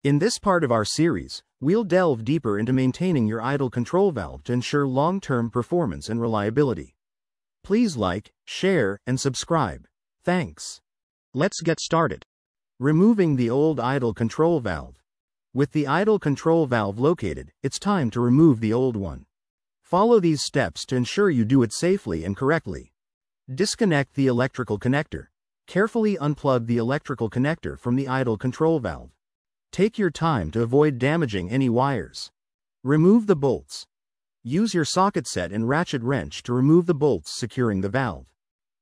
In this part of our series, we'll delve deeper into maintaining your idle control valve to ensure long-term performance and reliability. Please like, share, and subscribe. Thanks. Let's get started. Removing the old idle control valve. With the idle control valve located, it's time to remove the old one. Follow these steps to ensure you do it safely and correctly. Disconnect the electrical connector. Carefully unplug the electrical connector from the idle control valve. Take your time to avoid damaging any wires. Remove the bolts. Use your socket set and ratchet wrench to remove the bolts securing the valve.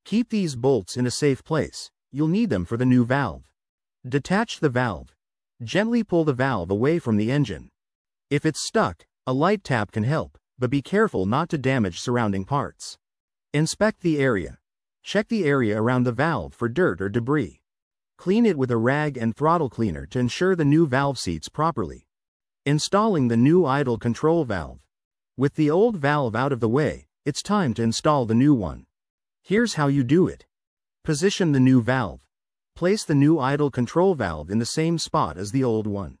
Keep these bolts in a safe place. You'll need them for the new valve. Detach the valve. Gently pull the valve away from the engine. If it's stuck, a light tap can help, but be careful not to damage surrounding parts. Inspect the area. Check the area around the valve for dirt or debris. Clean it with a rag and throttle cleaner to ensure the new valve seats properly. Installing the new idle control valve. With the old valve out of the way, it's time to install the new one. Here's how you do it. Position the new valve. Place the new idle control valve in the same spot as the old one.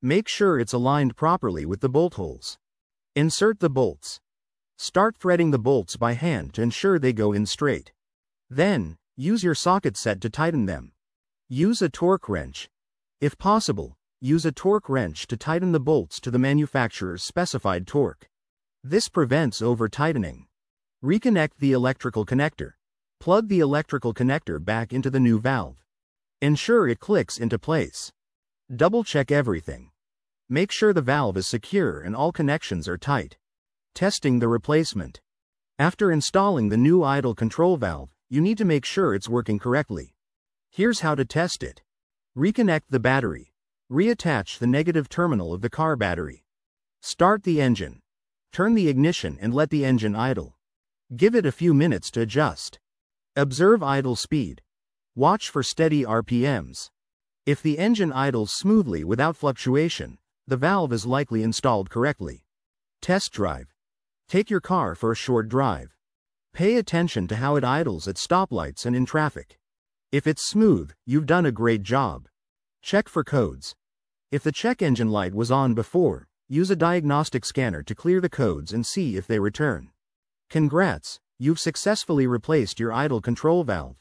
Make sure it's aligned properly with the bolt holes. Insert the bolts. Start threading the bolts by hand to ensure they go in straight. Then, use your socket set to tighten them. Use a torque wrench. If possible, use a torque wrench to tighten the bolts to the manufacturer's specified torque. This prevents over-tightening. Reconnect the electrical connector. Plug the electrical connector back into the new valve. Ensure it clicks into place. Double-check everything. Make sure the valve is secure and all connections are tight. Testing the replacement. After installing the new idle control valve, you need to make sure it's working correctly. Here's how to test it. Reconnect the battery. Reattach the negative terminal of the car battery. Start the engine. Turn the ignition and let the engine idle. Give it a few minutes to adjust. Observe idle speed. Watch for steady RPMs. If the engine idles smoothly without fluctuation, the valve is likely installed correctly. Test drive. Take your car for a short drive. Pay attention to how it idles at stoplights and in traffic. If it's smooth, you've done a great job. Check for codes. If the check engine light was on before, use a diagnostic scanner to clear the codes and see if they return. Congrats, you've successfully replaced your idle control valve.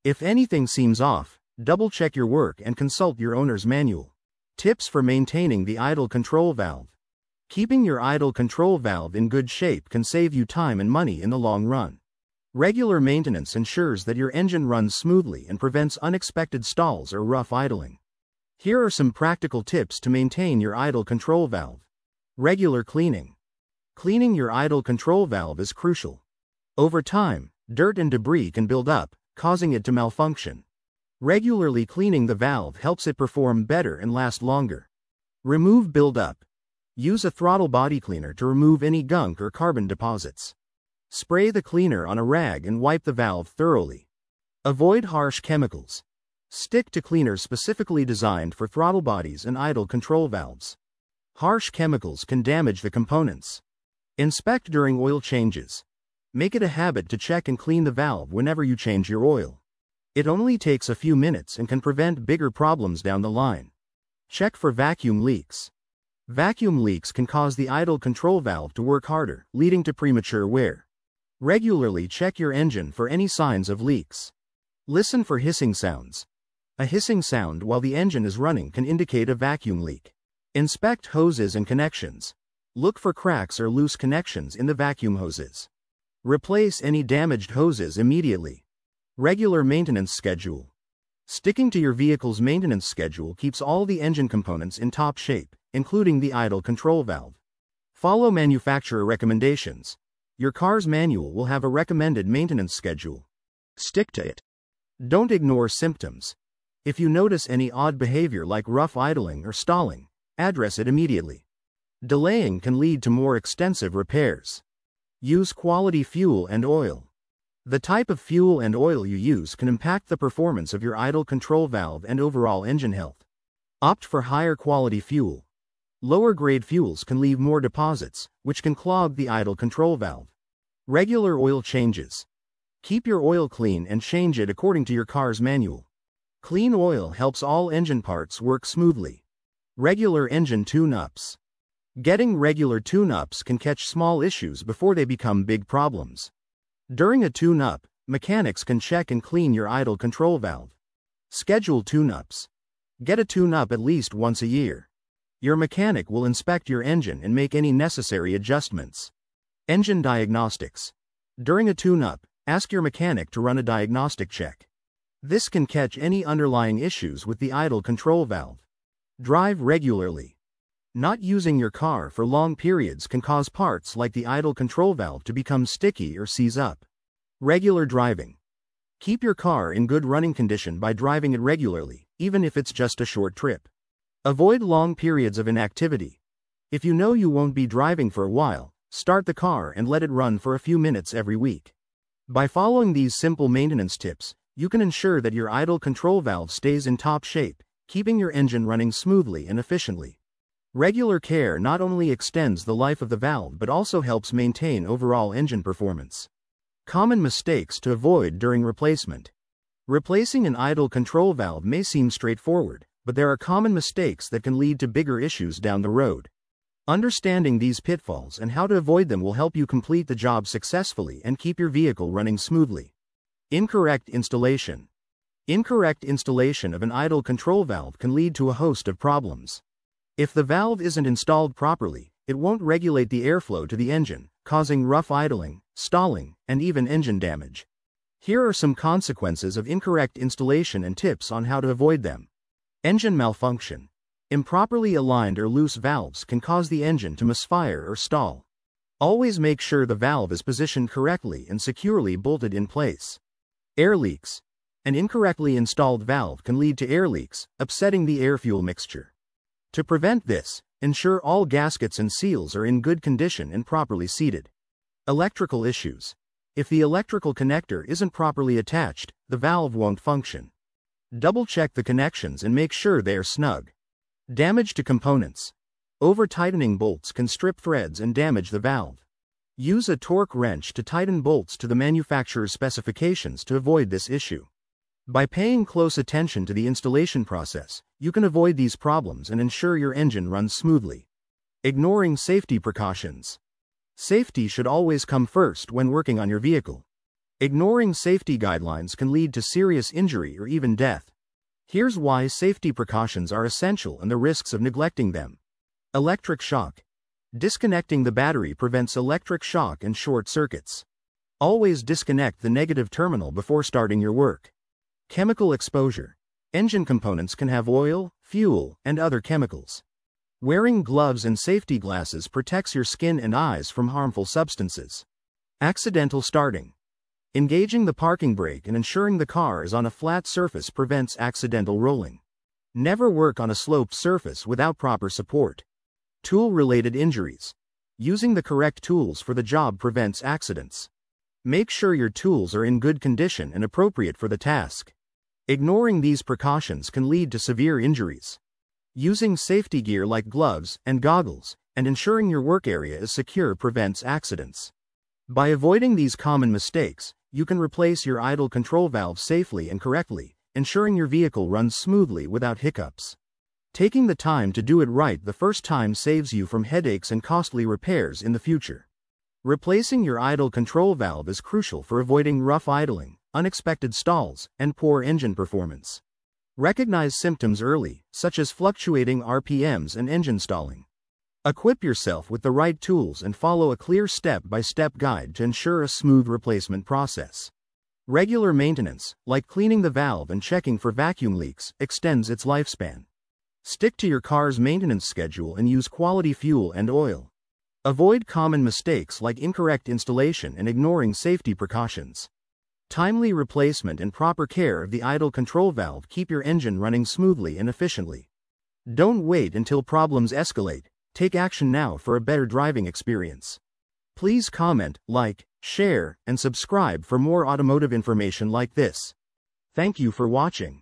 If anything seems off, double-check your work and consult your owner's manual. Tips for maintaining the idle control valve. Keeping your idle control valve in good shape can save you time and money in the long run. Regular maintenance ensures that your engine runs smoothly and prevents unexpected stalls or rough idling. Here are some practical tips to maintain your idle control valve. Regular cleaning. Cleaning your idle control valve is crucial. Over time, dirt and debris can build up, causing it to malfunction. Regularly cleaning the valve helps it perform better and last longer. Remove buildup. Use a throttle body cleaner to remove any gunk or carbon deposits. Spray the cleaner on a rag and wipe the valve thoroughly. Avoid harsh chemicals. Stick to cleaners specifically designed for throttle bodies and idle control valves. Harsh chemicals can damage the components. Inspect during oil changes. Make it a habit to check and clean the valve whenever you change your oil. It only takes a few minutes and can prevent bigger problems down the line. Check for vacuum leaks. Vacuum leaks can cause the idle control valve to work harder, leading to premature wear. Regularly check your engine for any signs of leaks. Listen for hissing sounds. A hissing sound while the engine is running can indicate a vacuum leak. Inspect hoses and connections. Look for cracks or loose connections in the vacuum hoses. Replace any damaged hoses immediately. Regular maintenance schedule. Sticking to your vehicle's maintenance schedule keeps all the engine components in top shape, including the idle control valve. Follow manufacturer recommendations. Your car's manual will have a recommended maintenance schedule. Stick to it. Don't ignore symptoms. If you notice any odd behavior like rough idling or stalling, address it immediately. Delaying can lead to more extensive repairs. Use quality fuel and oil. The type of fuel and oil you use can impact the performance of your idle control valve and overall engine health. Opt for higher quality fuel. Lower grade fuels can leave more deposits, which can clog the idle control valve. Regular oil changes. Keep your oil clean and change it according to your car's manual. Clean oil helps all engine parts work smoothly. Regular engine tune-ups. Getting regular tune-ups can catch small issues before they become big problems. During a tune-up, mechanics can check and clean your idle control valve. Schedule tune-ups. Get a tune-up at least once a year. Your mechanic will inspect your engine and make any necessary adjustments. Engine diagnostics. During a tune-up, ask your mechanic to run a diagnostic check. This can catch any underlying issues with the idle control valve. Drive regularly. Not using your car for long periods can cause parts like the idle control valve to become sticky or seize up. Regular driving. Keep your car in good running condition by driving it regularly, even if it's just a short trip. Avoid long periods of inactivity. If you know you won't be driving for a while, start the car and let it run for a few minutes every week. By following these simple maintenance tips, you can ensure that your idle control valve stays in top shape, keeping your engine running smoothly and efficiently. Regular care not only extends the life of the valve but also helps maintain overall engine performance. Common mistakes to avoid during replacement. Replacing an idle control valve may seem straightforward, but there are common mistakes that can lead to bigger issues down the road. Understanding these pitfalls and how to avoid them will help you complete the job successfully and keep your vehicle running smoothly. Incorrect installation. Incorrect installation of an idle control valve can lead to a host of problems. If the valve isn't installed properly, it won't regulate the airflow to the engine, causing rough idling, stalling, and even engine damage. Here are some consequences of incorrect installation and tips on how to avoid them. Engine malfunction. Improperly aligned or loose valves can cause the engine to misfire or stall. Always make sure the valve is positioned correctly and securely bolted in place. Air leaks. An incorrectly installed valve can lead to air leaks, upsetting the air-fuel mixture. To prevent this, ensure all gaskets and seals are in good condition and properly seated. Electrical issues. If the electrical connector isn't properly attached, the valve won't function. Double-check the connections and make sure they are snug. Damage to components. Over-tightening bolts can strip threads and damage the valve. Use a torque wrench to tighten bolts to the manufacturer's specifications to avoid this issue. By paying close attention to the installation process, you can avoid these problems and ensure your engine runs smoothly. Ignoring safety precautions. Safety should always come first when working on your vehicle. Ignoring safety guidelines can lead to serious injury or even death. Here's why safety precautions are essential and the risks of neglecting them. Electric shock. Disconnecting the battery prevents electric shock and short circuits. Always disconnect the negative terminal before starting your work. Chemical exposure. Engine components can have oil, fuel, and other chemicals. Wearing gloves and safety glasses protects your skin and eyes from harmful substances. Accidental starting. Engaging the parking brake and ensuring the car is on a flat surface prevents accidental rolling. Never work on a sloped surface without proper support. Tool-related injuries. Using the correct tools for the job prevents accidents. Make sure your tools are in good condition and appropriate for the task. Ignoring these precautions can lead to severe injuries. Using safety gear like gloves and goggles, and ensuring your work area is secure prevents accidents. By avoiding these common mistakes, you can replace your idle control valve safely and correctly, ensuring your vehicle runs smoothly without hiccups. Taking the time to do it right the first time saves you from headaches and costly repairs in the future. Replacing your idle control valve is crucial for avoiding rough idling, unexpected stalls, and poor engine performance. Recognize symptoms early, such as fluctuating RPMs and engine stalling. Equip yourself with the right tools and follow a clear step-by-step guide to ensure a smooth replacement process. Regular maintenance, like cleaning the valve and checking for vacuum leaks, extends its lifespan. Stick to your car's maintenance schedule and use quality fuel and oil. Avoid common mistakes like incorrect installation and ignoring safety precautions. Timely replacement and proper care of the idle control valve keep your engine running smoothly and efficiently. Don't wait until problems escalate. Take action now for a better driving experience. Please comment, like, share, and subscribe for more automotive information like this. Thank you for watching.